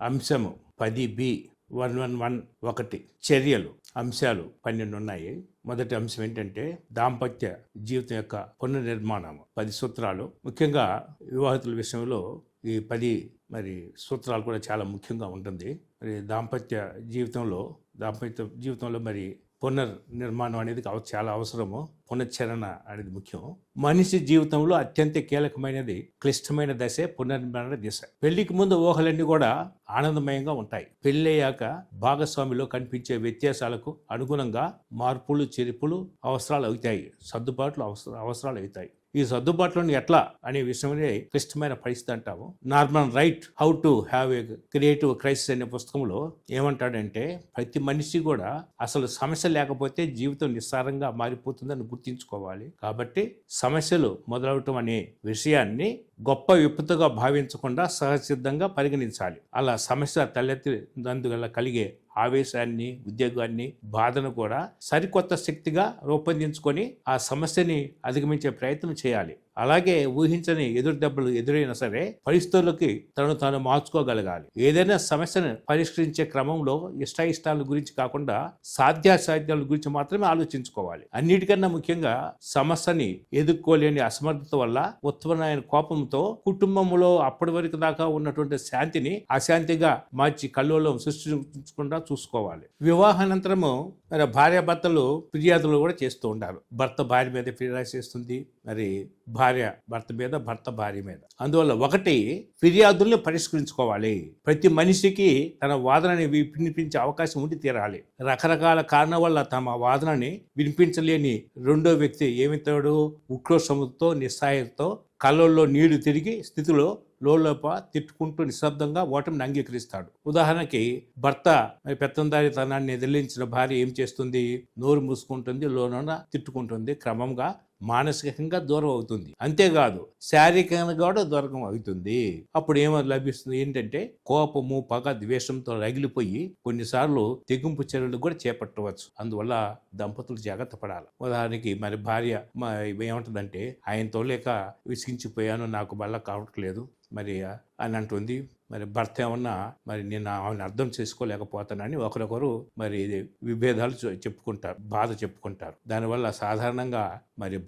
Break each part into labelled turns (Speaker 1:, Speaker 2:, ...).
Speaker 1: అంశము 10B 111 చర్యలు అంశాలు 12 ఉన్నాయి. మొదటి అంశం ఏంటంటే దాంపత్య జీవితం యొక్క పునర్నిర్మాణం 10 సూత్రాలు. ముఖ్యంగా వివాహితుల విషయంలో ఈ 10 సూత్రాలు కూడా చాలా ముఖ్యంగా ఉంటుంది. దాంపత్య జీవితంలో మరి పునర్నిర్మాణం అనేది చాలా అవసరము. పునశ్చరణ అనేది ముఖ్యం. మనిషి జీవితంలో అత్యంత కీలకమైనది, క్లిష్టమైన దశే పునర్నిర్మాణ దశ. పెళ్లికి ముందు ఊహలన్నీ కూడా ఆనందమయంగా ఉంటాయి. పెళ్ళయ్యాక భాగస్వామిలో కనిపించే వ్యత్యాసాలకు అనుగుణంగా మార్పులు, చేర్పులు అవసరాలు అవుతాయి, సర్దుబాట్లు అవసరాలు అవుతాయి. ఈ సర్దుబాట్లను ఎట్లా అనే విషయమే క్లిష్టమైన పరిస్థితి అంటాము. Norman right how to have a creative crisis అనే పుస్తకంలో ఏమంటాడంటే, ప్రతి మనిషి కూడా అసలు సమస్య లేకపోతే జీవితం నిస్సారంగా మారిపోతుందని గుర్తించుకోవాలి. కాబట్టి సమస్యలు మొదలవటం అనే విషయాన్ని గొప్ప విపత్తుగా భావించకుండా సహజసిద్ధంగా పరిగణించాలి. అలా సమస్య తలెత్తినందువల్ల కలిగే ఆవేశాన్ని, ఉద్యోగాన్ని, బాధను కూడా సరికొత్త శక్తిగా రూపొందించుకొని ఆ సమస్యని అధిగమించే ప్రయత్నం చేయాలి. అలాగే ఊహించని ఎదురు దెబ్బలు ఎదురైనా సరే పరిస్థితులకి తాను మార్చుకోగలగాలి. ఏదైనా సమస్యను పరిష్కరించే క్రమంలో ఇష్టాయిష్టాల గురించి కాకుండా సాధ్యాసాధ్యాల గురించి మాత్రమే ఆలోచించుకోవాలి. అన్నిటికన్నా ముఖ్యంగా సమస్యని ఎదుర్కోలేని అసమర్థత వల్ల ఉత్పన్నమైన కోపంతో కుటుంబంలో అప్పటి వరకు దాకా ఉన్నటువంటి శాంతిని అశాంతిగా మార్చి కల్లోలం సృష్టించకుండా చూసుకోవాలి. వివాహానంతరము భార్యాభర్తలు ఫిర్యాదులు కూడా చేస్తూ ఉంటారు. భర్త భార్య మీద ఫిర్యాదు చేస్తుంది, భార్య భర్త మీద, భర్త భార్య మీద. అందువల్ల ఫిర్యాదుల్ని పరిష్కరించుకోవాలి. ప్రతి మనిషికి తన వాదనని వినిపించే అవకాశం ఉండి తీరాలి. రకరకాల కారణాల వల్ల తమ వాదనని వినిపించలేని రెండో వ్యక్తి ఏమితాడు? ఉక్రోషంతో, నిస్సహాయంతో, కళ్ళల్లో నీళ్లు తిరిగి స్థితిలో లోప తిట్టుకుంటూ నిశ్శబ్దంగా ఓటమిని అంగీకరిస్తాడు. ఉదాహరణకి భర్త పెత్తందారితనాన్ని ఎదిరించిన భార్య ఏం చేస్తుంది? నోరు మూసుకుంటుంది, లోన తిట్టుకుంటుంది, క్రమంగా మానసికంగా దూరం అవుతుంది. అంతేకాదు శారీరకంగా కూడా దూరం అవుతుంది. అప్పుడు ఏమో లభిస్తుంది ఏంటంటే కోపము, పగ, ద్వేషంతో రగిలిపోయి కొన్నిసార్లు తెగింపు చర్యలు కూడా చేపట్టవచ్చు. అందువల్ల దంపతులు జాగ్రత్త పడాలి. ఉదాహరణకి భార్య ఏమంటుందంటే, ఆయనతో లేక విసిగించిపోయాను, నాకు వల్ల కావట్లేదు అని అంటుంది. భర్త ఏమన్నా నేను ఆమెను అర్థం చేసుకోలేకపోతానని ఒకరొకరు విభేదాలు చెప్పుకుంటారు, బాధ చెప్పుకుంటారు. దానివల్ల సాధారణంగా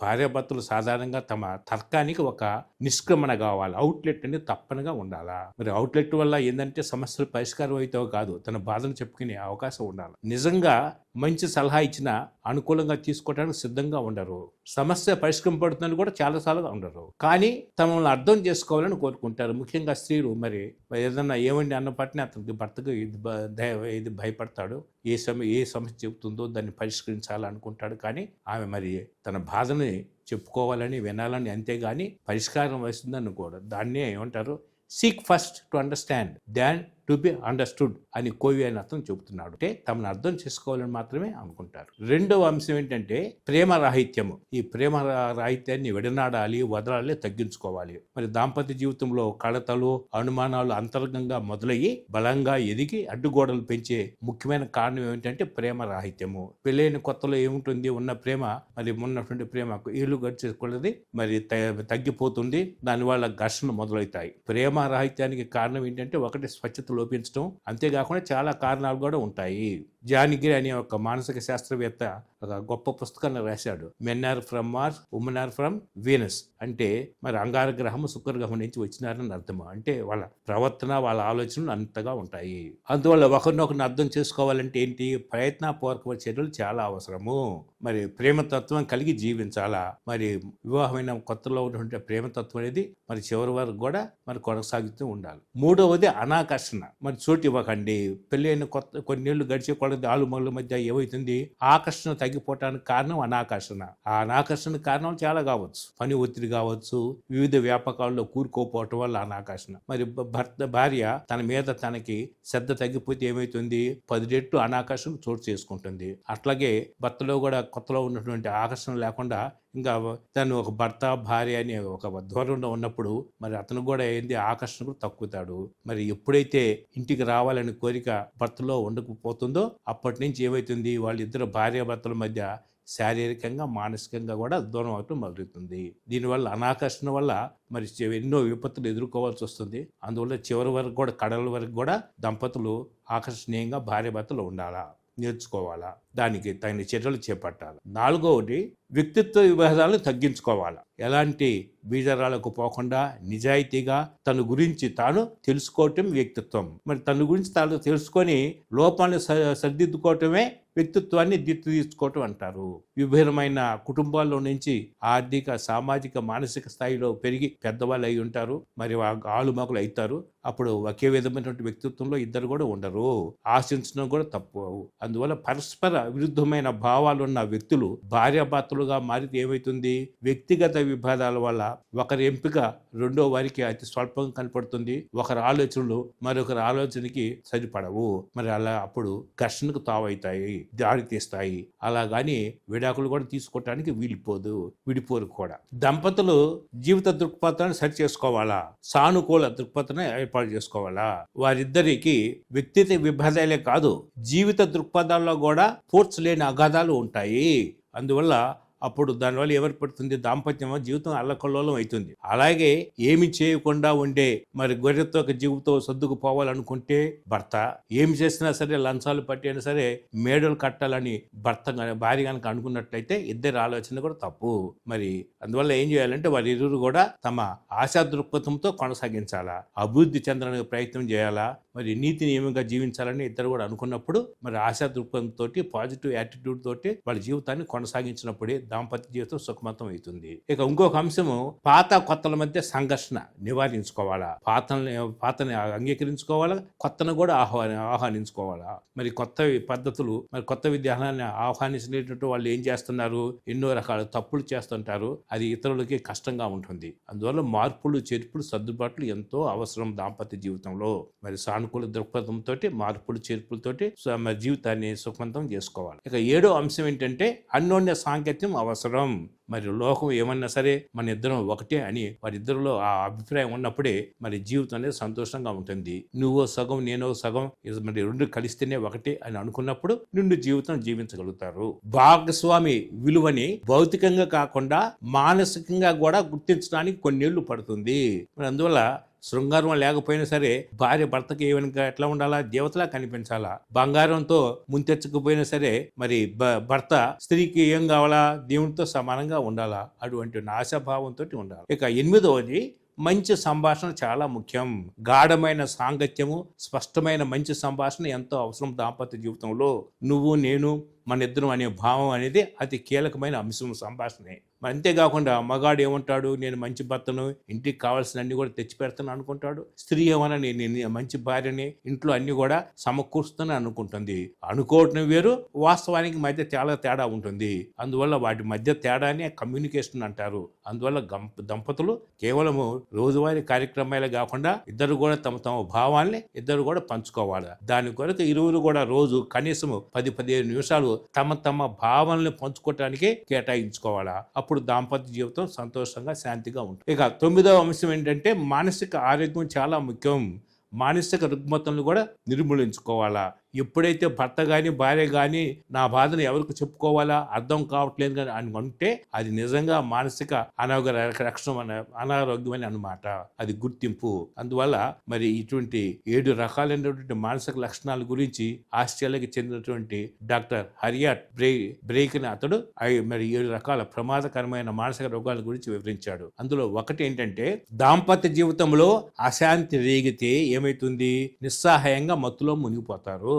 Speaker 1: భార్యాభర్తలు సాధారణంగా తమ తర్కానికి ఒక నిష్క్రమణ కావాలి. అవుట్లెట్ అనేది తప్పనిగా ఉండాలా. అవుట్లెట్ వల్ల ఏంటంటే సమస్యలు పరిష్కారం అయితే కాదు, తన బాధను చెప్పుకునే అవకాశం ఉండాలి. నిజంగా మంచి సలహా ఇచ్చినా అనుకూలంగా తీసుకోవడానికి సిద్ధంగా ఉండరు. సమస్య పరిష్కరింపబడుతుందని కూడా చాలాసార్లుగా ఉండరు. కానీ తమను అర్థం చేసుకోవాలని కోరుకుంటారు. ముఖ్యంగా స్త్రీలు ఏదన్నా ఏమండి అన్న పట్టిన అతనికి భర్తకు ఇది భయపడతాడు. ఏ సమస్య చెబుతుందో దాన్ని పరిష్కరించాలనుకుంటాడు. కానీ ఆమె తన బాధని చెప్పుకోవాలని, వినాలని, అంతేగాని పరిష్కారం వస్తుందని అనుకోడు. దాన్నే ఏమంటారు? Seek first to understand than to be understood అని కోవి అని అర్థం చెబుతున్నాడు. అంటే తమను అర్థం చేసుకోవాలని మాత్రమే అనుకుంటారు. రెండవ అంశం ఏంటంటే ప్రేమ రాహిత్యము. ఈ ప్రేమ రాహిత్యాన్ని విడనాడాలి, వదలాలి, తగ్గించుకోవాలి. దాంపత్య జీవితంలో కడతలు, అనుమానాలు అంతర్గంగా మొదలయ్యి బలంగా ఎదిగి అడ్డుగోడలు పెంచే ముఖ్యమైన కారణం ఏమిటంటే ప్రేమ రాహిత్యము. పెళ్ళైన కొత్తలో ఏముంటుంది? ఉన్న ప్రేమ ఉన్నటువంటి ప్రేమకు ఏళ్ళు గడిచేది తగ్గిపోతుంది. దానివల్ల ఘర్షణ మొదలవుతాయి. ప్రేమ రాహిత్యానికి కారణం ఏంటంటే ఒకటి స్వచ్ఛత లోపించడం, అంతేకాకుండా చాలా కారణాలు కూడా ఉంటాయి. జాన్ గ్రే అనే ఒక మానసిక శాస్త్రవేత్త ఒక గొప్ప పుస్తకాన్ని రాశాడు. Men are from Mars, women are from Venus. అంటే అంగార గ్రహం, శుక్రగ్రహం నుంచి వచ్చినారని అర్థం. అంటే వాళ్ళ ప్రవర్తన, వాళ్ళ ఆలోచనలు అంతగా ఉంటాయి. అందువల్ల ఒకరినొకరిని అర్థం చేసుకోవాలంటే ఏంటి? ప్రయత్నపూర్వక చర్యలు చాలా అవసరము. ప్రేమతత్వం కలిగి జీవించాలా. వివాహమైన కొత్తలో ఉన్నటువంటి ప్రేమతత్వం అనేది చివరి వరకు కూడా కొనసాగుతూ ఉండాలి. మూడవది అనాకర్షణ. చోటు ఇవ్వకండి. పెళ్లి అయిన కొన్నేళ్లు గడిచే ఆలుమల్ల మధ్య ఏమవుతుంది? ఆకర్షణ తగ్గిపోవటానికి కారణం అనాకర్షణ. ఆ అనాకర్షణ కారణం చాలా కావచ్చు. పని ఒత్తిడి కావచ్చు, వివిధ వ్యాపకాల్లో కూరుకోపోవటం వల్ల అనాకర్షణ. భార్య తన మీద తనకి శ్రద్ధ తగ్గిపోతే ఏమవుతుంది? 10 రెట్లు అనాకర్షణ చోటు చేసుకుంటుంది. అట్లాగే భర్తలో కూడా కొత్తలో ఉన్నటువంటి ఆకర్షణ లేకుండా ఇంకా తను ఒక భర్త, భార్య అనే ఒక దూరంలో ఉన్నప్పుడు అతను కూడా ఆకర్షణ కూడా తగ్గుతాడు. ఎప్పుడైతే ఇంటికి రావాలని కోరిక భర్తలో ఉండకపోతుందో అప్పటి నుంచి ఏమవుతుంది? వాళ్ళిద్దరు భార్యాభర్తల మధ్య శారీరకంగా మానసికంగా కూడా దూరం అవటం మొదలవుతుంది. దీనివల్ల అనాకర్షణ వల్ల మరి ఎన్నో విపత్తులు ఎదుర్కోవాల్సి వస్తుంది. అందువల్ల చివరి వరకు కూడా కడల వరకు కూడా దంపతులు ఆకర్షణీయంగా భార్యాభర్తలు ఉండాలా, నేర్చుకోవాలా, దానికి తగిన చర్యలు చేపట్టాలి. 4వది వ్యక్తిత్వ విభేదాలను తగ్గించుకోవాలి. ఎలాంటి బీజారాలకు పోకుండా నిజాయితీగా తన గురించి తాను తెలుసుకోవటం వ్యక్తిత్వం. మరి తన గురించి తాను తెలుసుకొని లోపాలను సరిదిద్దుకోవటమే వ్యక్తిత్వాన్ని తీర్చుకోవటం అంటారు. విభిన్నమైన కుటుంబాల్లో నుంచి ఆర్థిక, సామాజిక, మానసిక స్థాయిలో పెరిగి పెద్దవాళ్ళు అయి ఉంటారు. మరి ఆలుమగలు అవుతారు. అప్పుడు ఒకే విధమైనటువంటి వ్యక్తిత్వంలో ఇద్దరు కూడా ఉండరు. ఆశించడం కూడా తప్పు. అందువల్ల పరస్పర విరుద్ధమైన భావాలున్న వ్యక్తులు భార్యాభర్తలుగా మారితే ఏమవుతుంది? వ్యక్తిగత విభేదాల వల్ల ఒకరి ఎంపిక రెండో వారికి అతి స్వల్పంగా కనపడుతుంది. ఒకరి ఆలోచనలు మరొకరి ఆలోచనకి సరిపడవు. మరి అలా అప్పుడు ఘర్షణకు తావవుతాయి, దారి తీస్తాయి. అలాగని విడాకులు కూడా తీసుకోవటానికి విడిపోరు కూడా. దంపతులు జీవిత దృక్పథాన్ని సరి చేసుకోవాలా, సానుకూల దృక్పథాన్ని ఏర్పాటు చేసుకోవాలా. వారిద్దరికి వ్యక్తిగత విభేదాలే కాదు, జీవిత దృక్పథాల్లో కూడా పూడ్చలేని అగాధాలు ఉంటాయి. అందువల్ల అప్పుడు దానివల్ల ఎవరు పడుతుంది? దాంపత్యం జీవితం అల్లకల్లోలం అవుతుంది. అలాగే ఏమి చేయకుండా ఉండే మరి గొర్రెతో జీవితం సర్దుకుపోవాలనుకుంటే భర్త ఏమి చేసినా సరే, లంచాలు పట్టినా సరే మేడలు కట్టాలని భార్య కనుక అనుకున్నట్లయితే ఇద్దరి ఆలోచన కూడా తప్పు. మరి అందువల్ల ఏం చేయాలంటే వారి ఇరువురు కూడా తమ ఆశా దృక్పథంతో కొనసాగించాలా, అభివృద్ధి చెందడానికి ప్రయత్నం చేయాలా, మరి నీతి నియమంగా జీవించాలని ఇద్దరు కూడా అనుకున్నప్పుడు మరి ఆశా దృక్పథంతో పాజిటివ్ యాటిట్యూడ్ తోటి వాళ్ళ జీవితాన్ని కొనసాగించినప్పుడే దాంపత్య జీవితం సుఖవంతం అవుతుంది. ఇక ఇంకొక అంశము పాత కొత్తల మధ్య సంఘర్షణ నివారించుకోవాలా. పాతని అంగీకరించుకోవాలా, కొత్తను కూడా ఆహ్వానించుకోవాలా. మరి కొత్త పద్ధతులు, మరి కొత్త విధానాన్ని ఆహ్వానించినటువంటి వాళ్ళు ఏం చేస్తున్నారు? ఎన్నో రకాల తప్పులు చేస్తుంటారు. అది ఇతరులకి కష్టంగా ఉంటుంది. అందువల్ల మార్పులు, చేర్పులు, సర్దుబాట్లు ఎంతో అవసరం దాంపత్య జీవితంలో. మరి సానుకూల దృక్పథంతో మార్పులు, చేర్పులతోటి మరి జీవితాన్ని సుఖవంతం చేసుకోవాలి. ఇక 7వ అంశం ఏంటంటే అన్యోన్య సాంగత్యం అవసరం. మరి లోకం ఏమన్నా సరే మన ఇద్దరం ఒకటే అని వారిద్దరిలో ఆ అభిప్రాయం ఉన్నప్పుడే మరి జీవితం అనేది సంతోషంగా ఉంటుంది. నువ్వో సగం నేనో సగం, మరి రెండు కలిస్తేనే ఒకటే అని అనుకున్నప్పుడు నిండు జీవితం జీవించగలుగుతారు. భాగస్వామి విలువని భౌతికంగా కాకుండా మానసికంగా కూడా గుర్తించడానికి కొన్నేళ్లు పడుతుంది. మరి అందువల్ల శృంగారం లేకపోయినా సరే భార్య భర్తకి ఏమైనా ఎట్లా ఉండాలా? దేవతలా కనిపించాలా. బంగారంతో ముంతెచ్చకపోయినా సరే మరి భర్త స్త్రీకి ఏం కావాలా? దేవునితో సమానంగా ఉండాలా. అటువంటి ఆశాభావంతో ఉండాలి. ఇక 8వది మంచి సంభాషణ చాలా ముఖ్యం. గాఢమైన సాంగత్యము, స్పష్టమైన మంచి సంభాషణ ఎంతో అవసరం దాంపత్య జీవితంలో. నువ్వు నేను మన ఇద్దరం అనే భావం అనేది అతి కీలకమైన అంశం సంభాషణే. మరి అంతేకాకుండా మగాడు ఏమంటాడు? నేను మంచి భర్తను, ఇంటికి కావాల్సిన అన్ని కూడా తెచ్చి పెడతాను అనుకుంటాడు. స్త్రీ ఏమన్నా నేను మంచి భార్యని, ఇంట్లో అన్ని కూడా సమకూరుస్తాను అనుకుంటుంది. అనుకోవటం వేరు, వాస్తవానికి మధ్య చాలా తేడా ఉంటుంది. అందువల్ల వాటి మధ్య తేడానే కమ్యూనికేషన్ అంటారు. అందువల్ల దంపతులు కేవలము రోజువారీ కార్యక్రమాలే కాకుండా ఇద్దరు కూడా తమ భావాల్ని ఇద్దరు కూడా పంచుకోవాలి. దాని కొరకు ఇరువురు కూడా రోజు కనీసం 10-15 నిమిషాలు తమ భావాలను పంచుకోవటానికి కేటాయించుకోవాలా. అప్పుడు దాంపత్య జీవితం సంతోషంగా, శాంతిగా ఉంటుంది. ఇక 9వ అంశం ఏంటంటే మానసిక ఆరోగ్యం చాలా ముఖ్యం. మానసిక రుగ్మతలను కూడా నిర్మూలించుకోవాలా. ఎప్పుడైతే భర్త కానీ భార్య కానీ నా బాధను ఎవరికి చెప్పుకోవాలా అర్థం కావట్లేదు కానీ అని అంటే అది నిజంగా మానసిక అనారోగ్యం అని అన్నమాట. అది గుర్తింపు. అందువల్ల మరి ఇటువంటి 7 రకాలైనటువంటి మానసిక లక్షణాల గురించి ఆస్ట్రేలియాకి చెందినటువంటి డాక్టర్ హరియాట్ బ్రేక్ అని అతడు మరి 7 రకాల ప్రమాదకరమైన మానసిక రోగాల గురించి వివరించాడు. అందులో ఒకటి ఏంటంటే దాంపత్య జీవితంలో అశాంతి రేగితే ఏమైతుంది? నిస్సహాయంగా మత్తులో మునిగిపోతారు.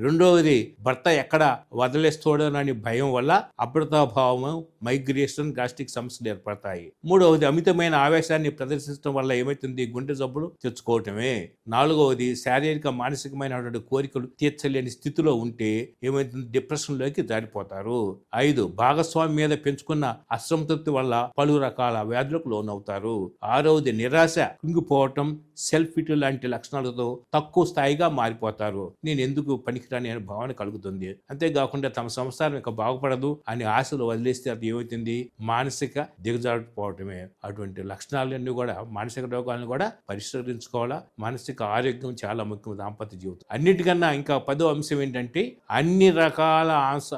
Speaker 1: రెండవది భర్త ఎక్కడ వదిలేస్తాడోనని భయం వల్ల అభద్రతాభావం, మైగ్రేషన్, గ్యాస్ట్రిక్ సమస్యలు ఏర్పడతాయి. మూడవది అమితమైన ఆవేశాన్ని ప్రదర్శించడం వల్ల ఏమైతుంది? గుండె జబ్బులు తెచ్చుకోవటమే. 4వది శారీరక, మానసికమైనటువంటి కోరికలు తీర్చలేని స్థితిలో ఉంటే ఏమైతుంది? డిప్రెషన్ లోకి జారిపోతారు. 5 భాగస్వామి మీద పెంచుకున్న అసంతృప్తి వల్ల పలు రకాల వ్యాధులకు లోనవుతారు. 6వది నిరాశ, కుంగిపోవటం, సెల్ఫ్ పిటి లాంటి లక్షణాలతో తక్కువ స్థాయిగా మారిపోతారు. నేను ఎందుకు పనికిరాని అనే భావన కలుగుతుంది. అంతేకాకుండా తమ సంసారం ఇక బాగుపడదు అని ఆశలు వదిలేస్తే అది ఏమవుతుంది, మానసిక దిగజారిపోవటమే. అటువంటి లక్షణాలన్నీ కూడా, మానసిక రోగాలను కూడా పరిష్కరించుకోవాలా. మానసిక ఆరోగ్యం చాలా ముఖ్యం దాంపత్య జీవితం. అన్నిటికన్నా ఇంకా 10వ అంశం ఏంటంటే, అన్ని రకాల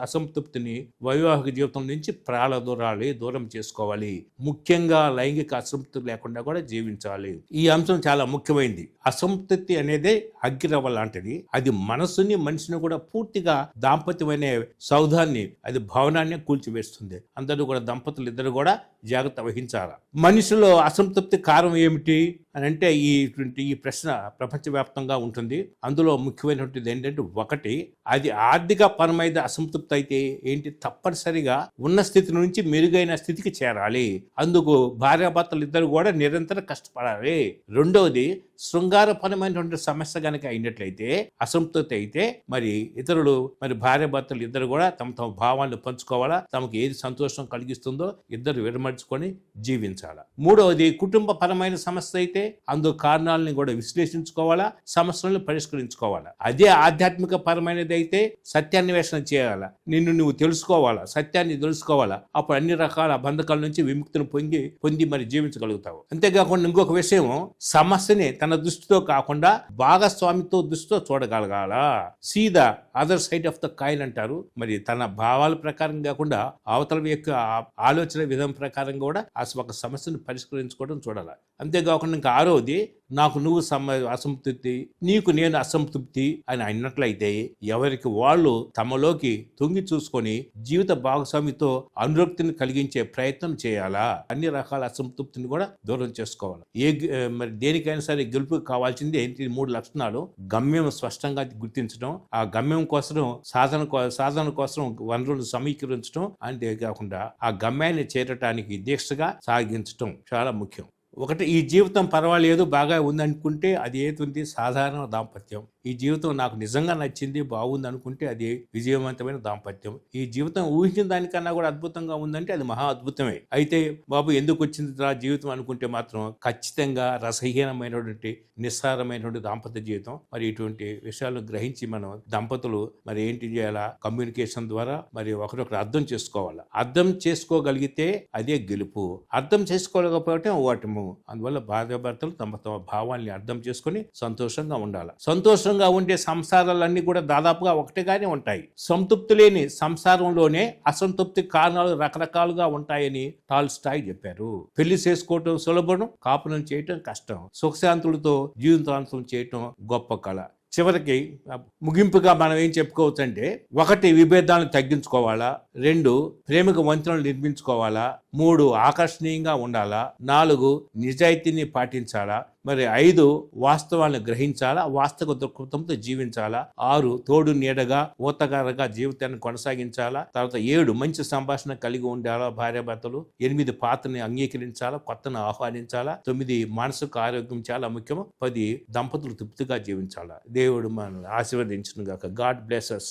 Speaker 1: అసంతృప్తిని వైవాహిక జీవితం నుంచి దూరం చేసుకోవాలి. ముఖ్యంగా లైంగిక అసంతృప్తి లేకుండా కూడా జీవించాలి. ఈ అంశం చాలా ముఖ్యమైనది. అసంతృప్తి అనేది అగ్గిరవ్వ లాంటిది. అది మనిషిని కూడా పూర్తిగా దాంపత్యమైన సౌధాన్ని, అది భవనాన్ని కూల్చివేస్తుంది. అందరూ కూడా దంపతులు ఇద్దరు కూడా జాగ్రత్త వహించాలి. మనిషిలో అసంతృప్తి కారణం ఏమిటి అని అంటే ఈ ప్రశ్న ప్రపంచవ్యాప్తంగా ఉంటుంది. అందులో ముఖ్యమైనటువంటిది ఏంటంటే, ఒకటి, అది ఆర్థిక పరమైన అసంతృప్తి అయితే ఏంటి, తప్పనిసరిగా ఉన్న స్థితి నుంచి మెరుగైన స్థితికి చేరాలి. అందుకు భార్యాభర్తలు ఇద్దరు కూడా నిరంతరం కష్టపడాలి. రెండవది, శృంగారపరమైనటువంటి సమస్య కనుక అయినట్లయితే, అసంతృప్తి అయితే మరి భార్యాభర్తలు ఇద్దరు కూడా తమ భావాలను పంచుకోవాలా. తమకు ఏది సంతోషం కలిగిస్తుందో ఇద్దరు విరమర్చుకొని జీవించాలా. మూడవది, కుటుంబ పరమైన సమస్య అయితే అందుకు కారణాలను కూడా విశ్లేషించుకోవాలా, సమస్యలను పరిష్కరించుకోవాలా. అదే ఆధ్యాత్మిక పరమైనది అయితే సత్యాన్వేషణ చేయాలా, నిన్ను నువ్వు తెలుసుకోవాలా, సత్యాన్ని తెలుసుకోవాలా. అప్పుడు అన్ని రకాల బంధకాల నుంచి విముక్తిని పొంది మరి జీవించగలుగుతావు. అంతేకాకుండా ఇంకొక విషయం, సమస్యని తన దృష్టితో కాకుండా భాగస్వామితో దృష్టితో చూడగలగాల. See the other side of the coin అంటారు. మరి తన భావాల ప్రకారం కాకుండా అవతల యొక్క ఆలోచన విధానం ప్రకారం కూడా ఒక సమస్యను పరిష్కరించుకోవడం చూడాలి. అంతేకాకుండా ఇంకా ఆరోది, నాకు నువ్వు అసంతృప్తి, నీకు నేను అసంతృప్తి అని అన్నట్లయితే ఎవరికి వాళ్ళు తమలోకి తొంగి చూసుకొని జీవిత భాగస్వామితో అనురక్తిని కలిగించే ప్రయత్నం చేయాలా. అన్ని రకాల అసంతృప్తిని కూడా దూరం చేసుకోవాలి. మరి దేనికైనా సరే గెలుపు కావాల్సింది ఏంటి, 3 లక్షణాలు. గమ్యం స్పష్టంగా గుర్తించడం, ఆ గమ్యం కోసం సాధన కోసం వనరులను సమీకరించడం, అంతేకాకుండా ఆ గమ్యాన్ని చేరటానికి దీక్షగా సాగించడం చాలా ముఖ్యం. ఒకటి, ఈ జీవితం పర్వాలేదు బాగా ఉందనుకుంటే అది ఏది సాధారణ దాంపత్యం. ఈ జీవితం నాకు నిజంగా నచ్చింది, బాగుంది అనుకుంటే అది విజయవంతమైన దాంపత్యం. ఈ జీవితం ఊహించిన దానికన్నా కూడా అద్భుతంగా ఉందంటే అది మహా అద్భుతమే. అయితే బాబు ఎందుకు వచ్చింది జీవితం అనుకుంటే మాత్రం ఖచ్చితంగా రసహీనమైనటువంటి నిస్సారమైనటువంటి దాంపత్య జీవితం. మరి ఇటువంటి విషయాలను గ్రహించి మనం దంపతులు మరి ఏంటి చేయాలా, కమ్యూనికేషన్ ద్వారా మరి ఒకరొకరు అర్థం చేసుకోవాలి. అర్థం చేసుకోగలిగితే అదే గెలుపు, అర్థం చేసుకోలేకపోవటం ఓటము. అందువల్ల భార్యాభర్తలు తమ భావాల్ని అర్థం చేసుకుని సంతోషంగా ఉండాలి. సంతోషంగా ఉండే సంసారాలన్నీ కూడా దాదాపుగా ఒకటిగానే ఉంటాయి. సంతృప్తి లేని సంసారంలోనే అసంతృప్తి కారణాలు రకరకాలుగా ఉంటాయని టాల్స్టాయ్ చెప్పారు. పెళ్లి చేసుకోవటం సులభం, కాపురం చేయటం కష్టం. సుఖశాంతులతో జీవితాంతం చేయటం గొప్ప కళ. చివరికి ముగింపుగా మనం ఏం చెప్పుకోవచ్చు అంటే, 1 విభేదాలను తగ్గించుకోవాలా, 2 ప్రేమకు వంతెనలు నిర్మించుకోవాలా, 3 ఆకర్షణీయంగా ఉండాలా, 4 నిజాయితీని పాటించాలా, మరి 5 వాస్తవాలను గ్రహించాలా, వాస్తవ దృక్పథంతో జీవించాలా, 6 తోడు నీడగా ఊతగారగా జీవితాన్ని కొనసాగించాలా, తర్వాత 7 మంచి సంభాషణ కలిగి ఉండాలా భార్యాభర్తలు, 8 పాత్రని అంగీకరించాలా, కొత్తను ఆహ్వానించాలా, 9 మానసిక ఆరోగ్యం చాలా ముఖ్యం, 10 దంపతులు తృప్తిగా జీవించాలా. దేవుడు మనల్ని ఆశీర్వదించును గాక. God bless us.